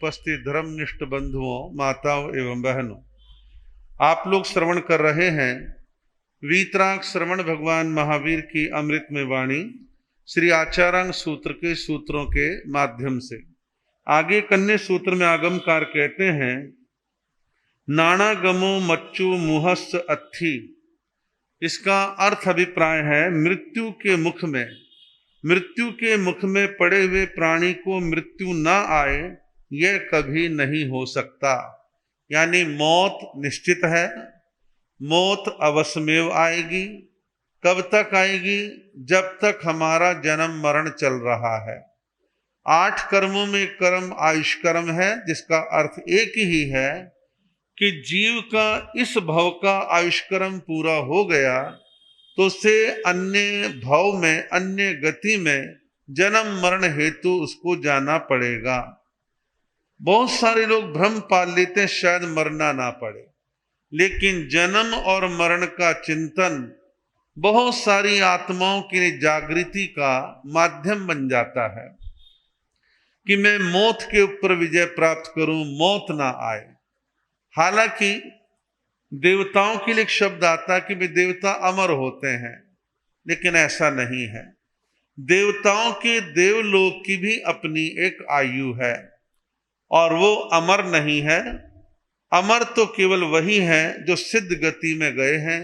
उपस्थित धर्मनिष्ठ बंधुओं, माताओं एवं बहनों, आप लोग श्रवण कर रहे हैं वीतराग श्रवण भगवान महावीर की अमृतमय वाणी श्री आचारांग सूत्र के सूत्रों के माध्यम से। आगे कन्या सूत्र में आगमकार कहते हैं, नाणागमो मच्चु मुहस्स अत्थि। इसका अर्थ अभिप्राय है, मृत्यु के मुख में पड़े हुए प्राणी को मृत्यु न आए, यह कभी नहीं हो सकता। यानी मौत निश्चित है, मौत अवश्यमेव आएगी। कब तक आएगी? जब तक हमारा जन्म मरण चल रहा है। 8 कर्मों में कर्म आयुष कर्म है, जिसका अर्थ एक ही है कि जीव का इस भव का आयुष कर्म पूरा हो गया तो से अन्य भव में, अन्य गति में जन्म मरण हेतु उसको जाना पड़ेगा। बहुत सारे लोग भ्रम पाल लेते हैं शायद मरना ना पड़े, लेकिन जन्म और मरण का चिंतन बहुत सारी आत्माओं के लिए जागृति का माध्यम बन जाता है कि मैं मौत के ऊपर विजय प्राप्त करूं, मौत ना आए। हालांकि देवताओं के लिए एक शब्द आता है कि वे देवता अमर होते हैं, लेकिन ऐसा नहीं है। देवताओं के देवलोक की भी अपनी एक आयु है और वो अमर नहीं है। अमर तो केवल वही है जो सिद्ध गति में गए हैं,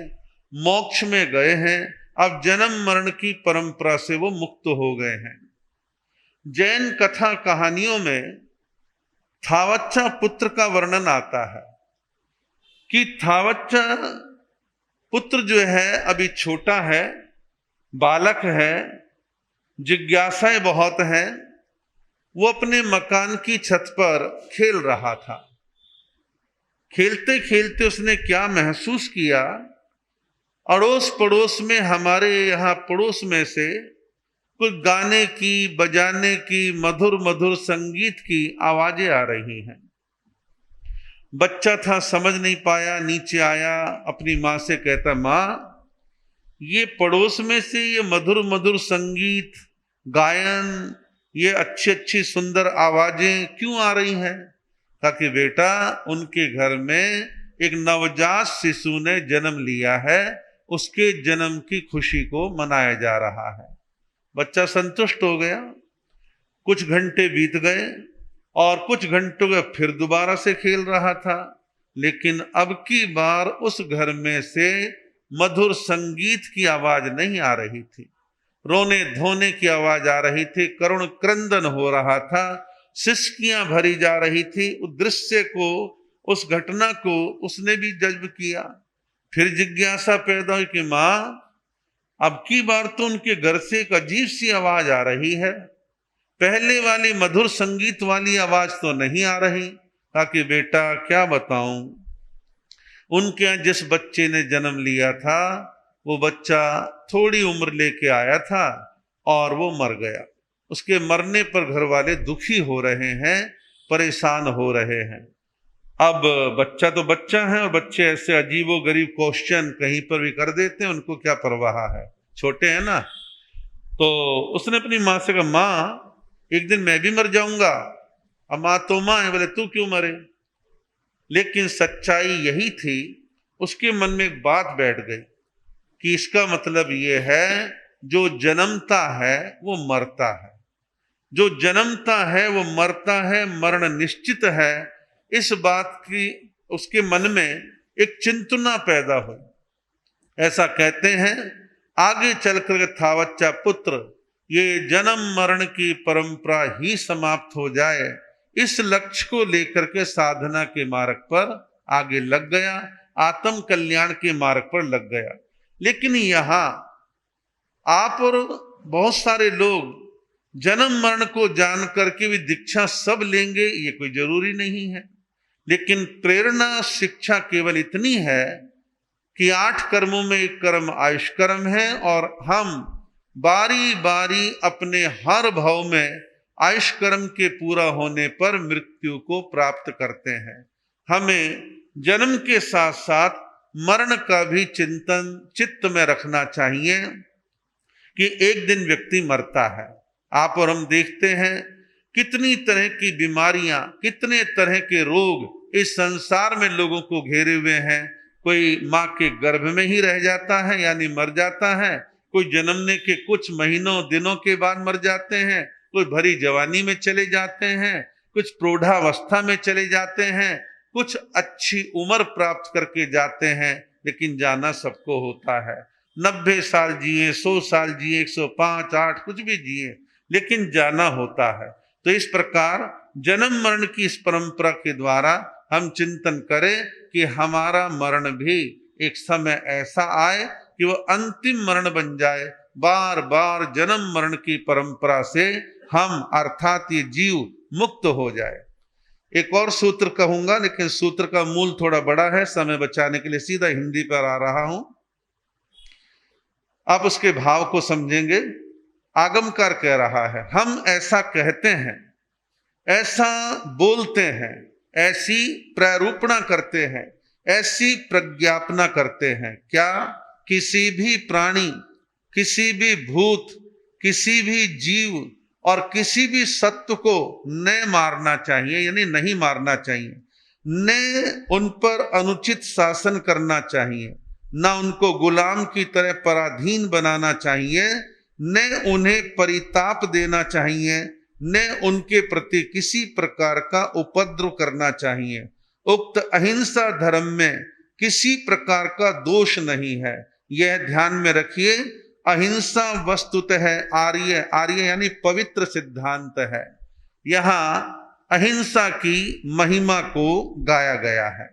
मोक्ष में गए हैं, अब जन्म मरण की परंपरा से वो मुक्त हो गए हैं। जैन कथा कहानियों में थावच्चा पुत्र का वर्णन आता है कि थावच्चा पुत्र जो है अभी छोटा है, बालक है, जिज्ञासाएं बहुत हैं। वो अपने मकान की छत पर खेल रहा था। खेलते खेलते उसने क्या महसूस किया, अड़ोस पड़ोस में, हमारे यहाँ पड़ोस में से कुछ गाने की, बजाने की, मधुर मधुर संगीत की आवाजें आ रही हैं। बच्चा था, समझ नहीं पाया, नीचे आया, अपनी माँ से कहता, माँ ये पड़ोस में से ये मधुर मधुर संगीत, गायन, ये अच्छी अच्छी सुंदर आवाजें क्यों आ रही हैं? ताकि बेटा, उनके घर में एक नवजात शिशु ने जन्म लिया है, उसके जन्म की खुशी को मनाया जा रहा है। बच्चा संतुष्ट हो गया। कुछ घंटे बीत गए और कुछ घंटों में फिर दोबारा से खेल रहा था, लेकिन अब की बार उस घर में से मधुर संगीत की आवाज नहीं आ रही थी, रोने धोने की आवाज आ रही थी, करुण क्रंदन हो रहा था, सिसकियां भरी जा रही थी। उस दृश्य को, उस घटना को उसने भी जज्ब किया। फिर जिज्ञासा पैदा हुई कि माँ, अब की बार तो उनके घर से एक अजीब सी आवाज आ रही है, पहले वाली मधुर संगीत वाली आवाज तो नहीं आ रही। ताकि बेटा क्या बताऊं, उनके यहाँ जिस बच्चे ने जन्म लिया था, वो बच्चा थोड़ी उम्र लेके आया था और वो मर गया। उसके मरने पर घर वाले दुखी हो रहे हैं, परेशान हो रहे हैं। अब बच्चा तो बच्चा है, और बच्चे ऐसे अजीबो गरीब क्वेश्चन कहीं पर भी कर देते हैं, उनको क्या परवाह है, छोटे हैं ना। तो उसने अपनी माँ से कहा, माँ एक दिन मैं भी मर जाऊंगा। अब माँ तो माँ है, बोले तू क्यों मरे? लेकिन सच्चाई यही थी, उसके मन में एक बात बैठ गई कि इसका मतलब ये है, जो जन्मता है वो मरता है, जो जन्मता है वो मरता है, मरण निश्चित है। इस बात की उसके मन में एक चिंतना पैदा हुई। ऐसा कहते हैं, आगे चलकर थावच्चा पुत्र ये जन्म मरण की परंपरा ही समाप्त हो जाए, इस लक्ष्य को लेकर के साधना के मार्ग पर आगे लग गया, आत्म कल्याण के मार्ग पर लग गया। लेकिन यहाँ आप और बहुत सारे लोग जन्म मरण को जान करके भी दीक्षा सब लेंगे, ये कोई जरूरी नहीं है। लेकिन प्रेरणा शिक्षा केवल इतनी है कि 8 कर्मों में एक कर्म आयुष कर्म है, और हम बारी बारी अपने हर भाव में आयुष कर्म के पूरा होने पर मृत्यु को प्राप्त करते हैं। हमें जन्म के साथ साथ मरण का भी चिंतन चित्त में रखना चाहिए कि एक दिन व्यक्ति मरता है। आप और हम देखते हैं कितनी तरह की बीमारियां, कितने तरह के रोग इस संसार में लोगों को घेरे हुए हैं। कोई माँ के गर्भ में ही रह जाता है यानी मर जाता है, कोई जन्मने के कुछ महीनों दिनों के बाद मर जाते हैं, कोई भरी जवानी में चले जाते हैं, कुछ प्रौढ़ावस्था में चले जाते हैं, कुछ अच्छी उम्र प्राप्त करके जाते हैं। लेकिन जाना सबको होता है। 90 साल जिए, 100 साल जिए, 105, 8 कुछ भी जिए, लेकिन जाना होता है। तो इस प्रकार जन्म मरण की इस परंपरा के द्वारा हम चिंतन करें कि हमारा मरण भी एक समय ऐसा आए कि वो अंतिम मरण बन जाए। बार बार जन्म मरण की परंपरा से हम अर्थात ये जीव मुक्त हो जाए। एक और सूत्र कहूंगा, लेकिन सूत्र का मूल थोड़ा बड़ा है, समय बचाने के लिए सीधा हिंदी पर आ रहा हूं। आप उसके भाव को समझेंगे। आगमकार कह रहा है, हम ऐसा कहते हैं, ऐसा बोलते हैं, ऐसी प्रारूपणा करते हैं, ऐसी प्रज्ञापना करते हैं। क्या? किसी भी प्राणी, किसी भी भूत, किसी भी जीव और किसी भी सत्व को न मारना चाहिए, यानी नहीं मारना चाहिए, न उन पर अनुचित शासन करना चाहिए, न उनको गुलाम की तरह पराधीन बनाना चाहिए, न उन्हें परिताप देना चाहिए, न उनके प्रति किसी प्रकार का उपद्रव करना चाहिए। उक्त अहिंसा धर्म में किसी प्रकार का दोष नहीं है, यह ध्यान में रखिए। अहिंसा वस्तुतः आर्य, आर्य यानी पवित्र सिद्धांत है। यहाँ अहिंसा की महिमा को गाया गया है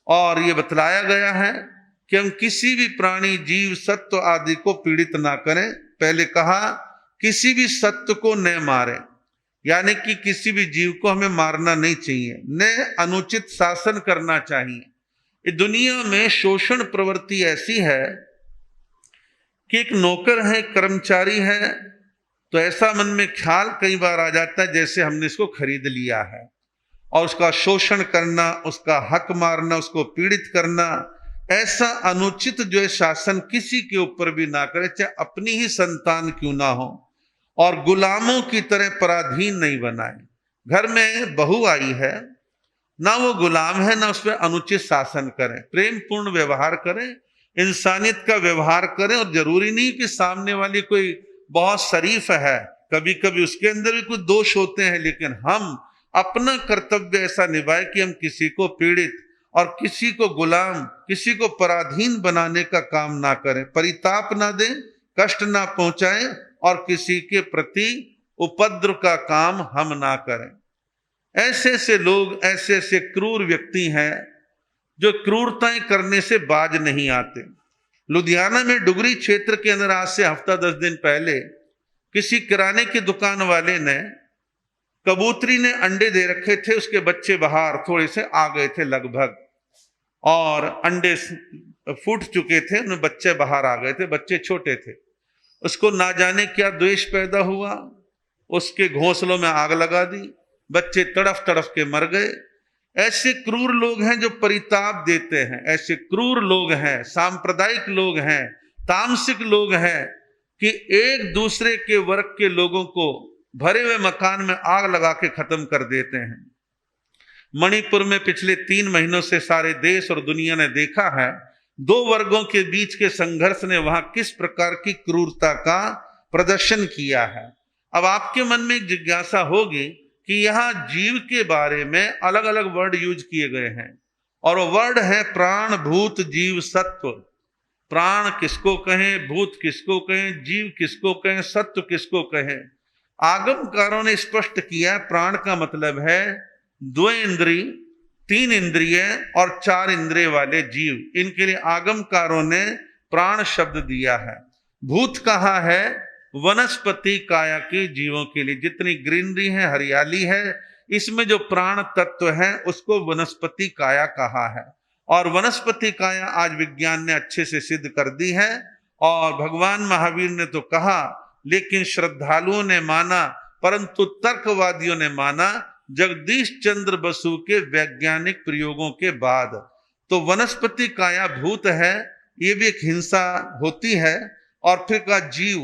और ये बतलाया गया है कि हम किसी भी प्राणी, जीव, सत्व आदि को पीड़ित ना करें। पहले कहा किसी भी सत्व को न मारें, यानी कि किसी भी जीव को हमें मारना नहीं चाहिए, न अनुचित शासन करना चाहिए। इस दुनिया में शोषण प्रवृत्ति ऐसी है कि एक नौकर है, कर्मचारी है, तो ऐसा मन में ख्याल कई बार आ जाता है जैसे हमने इसको खरीद लिया है, और उसका शोषण करना, उसका हक मारना, उसको पीड़ित करना, ऐसा अनुचित जो है शासन किसी के ऊपर भी ना करे, चाहे अपनी ही संतान क्यों ना हो, और गुलामों की तरह पराधीन नहीं बनाए। घर में बहू आई है, ना वो गुलाम है, ना उस पर अनुचित शासन करें, प्रेम पूर्ण व्यवहार करें, इंसानियत का व्यवहार करें। और जरूरी नहीं कि सामने वाली कोई बहुत शरीफ है, कभी कभी उसके अंदर भी कुछ दोष होते हैं, लेकिन हम अपना कर्तव्य ऐसा निभाए कि हम किसी को पीड़ित और किसी को गुलाम, किसी को पराधीन बनाने का काम ना करें, परिताप ना दें, कष्ट ना पहुंचाएं और किसी के प्रति उपद्रव का काम हम ना करें। ऐसे ऐसे लोग, ऐसे ऐसे क्रूर व्यक्ति हैं जो क्रूरताएं करने से बाज नहीं आते। लुधियाना में डुगरी क्षेत्र के अंदर आज से हफ्ता 10 दिन पहले किसी किराने की दुकान वाले ने, कबूतरी ने अंडे दे रखे थे, उसके बच्चे बाहर थोड़े से आ गए थे लगभग, और अंडे फूट चुके थे, उनमें बच्चे बाहर आ गए थे, बच्चे छोटे थे। उसको ना जाने क्या द्वेष पैदा हुआ, उसके घोंसलों में आग लगा दी, बच्चे तड़फ तड़फ के मर गए। ऐसे क्रूर लोग हैं जो परिताप देते हैं, ऐसे क्रूर लोग हैं, सांप्रदायिक लोग हैं, तामसिक लोग हैं कि एक दूसरे के वर्ग के लोगों को भरे हुए मकान में आग लगा के खत्म कर देते हैं। मणिपुर में पिछले 3 महीनों से सारे देश और दुनिया ने देखा है 2 वर्गों के बीच के संघर्ष ने वहां किस प्रकार की क्रूरता का प्रदर्शन किया है। अब आपके मन में एक जिज्ञासा होगी कि यहाँ जीव के बारे में अलग अलग वर्ड यूज किए गए हैं, और वो वर्ड है प्राण, भूत, जीव, सत्व। प्राण किसको कहें, भूत किसको कहें, जीव किसको कहें, सत्व किसको कहें। आगमकारों ने स्पष्ट किया, प्राण का मतलब है 2 इंद्रिय, 3 इंद्रिय और 4 इंद्रिय वाले जीव। इनके लिए आगमकारों ने प्राण शब्द दिया है। भूत कहा है वनस्पति काया के जीवों के लिए, जितनी ग्रीनरी है, हरियाली है, इसमें जो प्राण तत्व है उसको वनस्पति काया कहा है। और वनस्पति काया आज विज्ञान ने अच्छे से सिद्ध कर दी है, और भगवान महावीर ने तो कहा, लेकिन श्रद्धालुओं ने माना, परंतु तर्कवादियों ने माना जगदीश चंद्र बसु के वैज्ञानिक प्रयोगों के बाद। तो वनस्पति काया भूत है, ये भी एक हिंसा होती है। और फिर का जीव,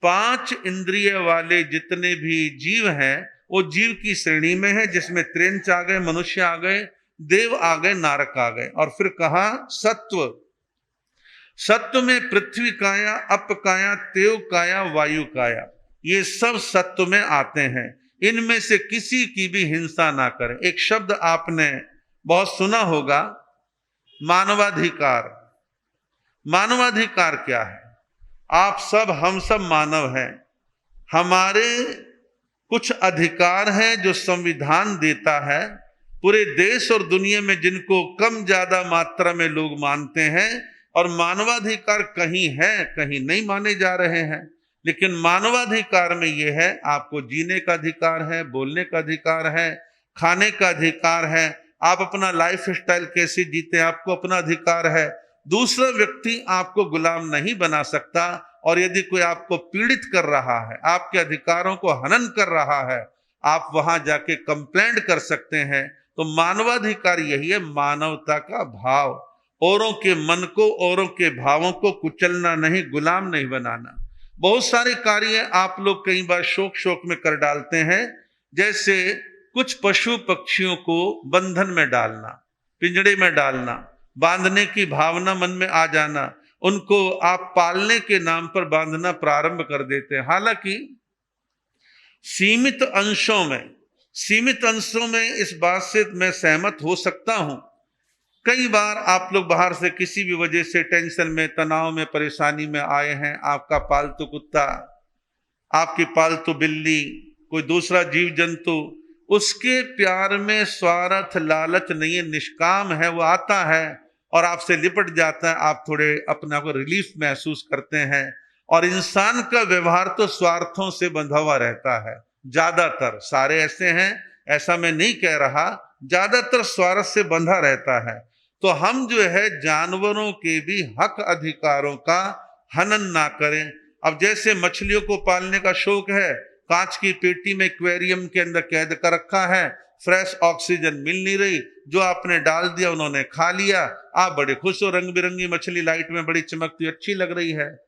5 इंद्रिय वाले जितने भी जीव हैं वो जीव की श्रेणी में है, जिसमें त्रेंच आ गए, मनुष्य आ गए, देव आ गए, नारक आ गए। और फिर कहा सत्व, सत्व में पृथ्वी काया, अप काया, तेव काया, वायु काया, ये सब सत्व में आते हैं। इनमें से किसी की भी हिंसा ना करें। एक शब्द आपने बहुत सुना होगा, मानवाधिकार। मानवाधिकार क्या है? आप सब, हम सब मानव हैं। हमारे कुछ अधिकार हैं जो संविधान देता है, पूरे देश और दुनिया में जिनको कम ज्यादा मात्रा में लोग मानते हैं। और मानवाधिकार कहीं है, कहीं नहीं माने जा रहे हैं। लेकिन मानवाधिकार में यह है, आपको जीने का अधिकार है, बोलने का अधिकार है, खाने का अधिकार है, आप अपना लाइफ स्टाइल कैसे जीते आपको अपना अधिकार है। दूसरा व्यक्ति आपको गुलाम नहीं बना सकता। और यदि कोई आपको पीड़ित कर रहा है, आपके अधिकारों को हनन कर रहा है, आप वहां जाके कंप्लेंट कर सकते हैं। तो मानवाधिकार यही है, मानवता का भाव, औरों के मन को, औरों के भावों को कुचलना नहीं, गुलाम नहीं बनाना। बहुत सारे कार्य आप लोग कई बार शौक शौक में कर डालते हैं, जैसे कुछ पशु पक्षियों को बंधन में डालना, पिंजड़े में डालना, बांधने की भावना मन में आ जाना, उनको आप पालने के नाम पर बांधना प्रारंभ कर देते हैं। हालांकि सीमित अंशों में इस बात से मैं सहमत हो सकता हूं। कई बार आप लोग बाहर से किसी भी वजह से टेंशन में, तनाव में, परेशानी में आए हैं, आपका पालतू कुत्ता, आपकी पालतू बिल्ली, कोई दूसरा जीव जंतु, उसके प्यार में स्वार्थ लालच नहीं है, निष्काम है, वो आता है और आपसे लिपट जाता है, आप थोड़े अपने को रिलीफ महसूस करते हैं। और इंसान का व्यवहार तो स्वार्थों से बंधा हुआ रहता है, ज्यादातर, सारे ऐसे हैं ऐसा मैं नहीं कह रहा, ज्यादातर स्वार्थ से बंधा रहता है। तो हम जो है जानवरों के भी हक अधिकारों का हनन ना करें। अब जैसे मछलियों को पालने का शौक है, कांच की पेटी में एक्वेरियम के अंदर कैद कर रखा है, फ्रेश ऑक्सीजन मिल नहीं रही, जो आपने डाल दिया उन्होंने खा लिया, आप बड़े खुश हो, रंग बिरंगी मछली लाइट में बड़ी चमकती अच्छी लग रही है।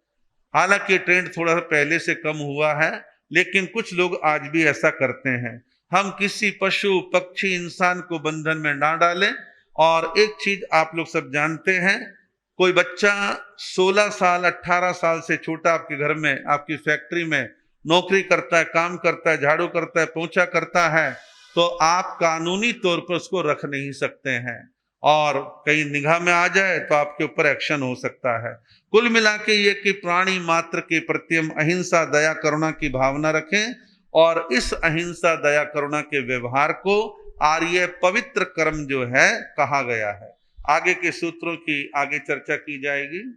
हालांकि ट्रेंड थोड़ा पहले से कम हुआ है, लेकिन कुछ लोग आज भी ऐसा करते हैं। हम किसी पशु पक्षी इंसान को बंधन में ना डालें। और एक चीज आप लोग सब जानते हैं, कोई बच्चा 16 साल 18 साल से छोटा आपके घर में, आपकी फैक्ट्री में नौकरी करता है, काम करता है, झाड़ू करता है, पोंछा करता है, तो आप कानूनी तौर पर उसको रख नहीं सकते हैं। और कहीं निगाह में आ जाए तो आपके ऊपर एक्शन हो सकता है। कुल मिला के ये कि प्राणी मात्र के प्रति हम अहिंसा, दया, करुणा की भावना रखें। और इस अहिंसा, दया, करुणा के व्यवहार को आर्य पवित्र कर्म जो है कहा गया है। आगे के सूत्रों की आगे चर्चा की जाएगी।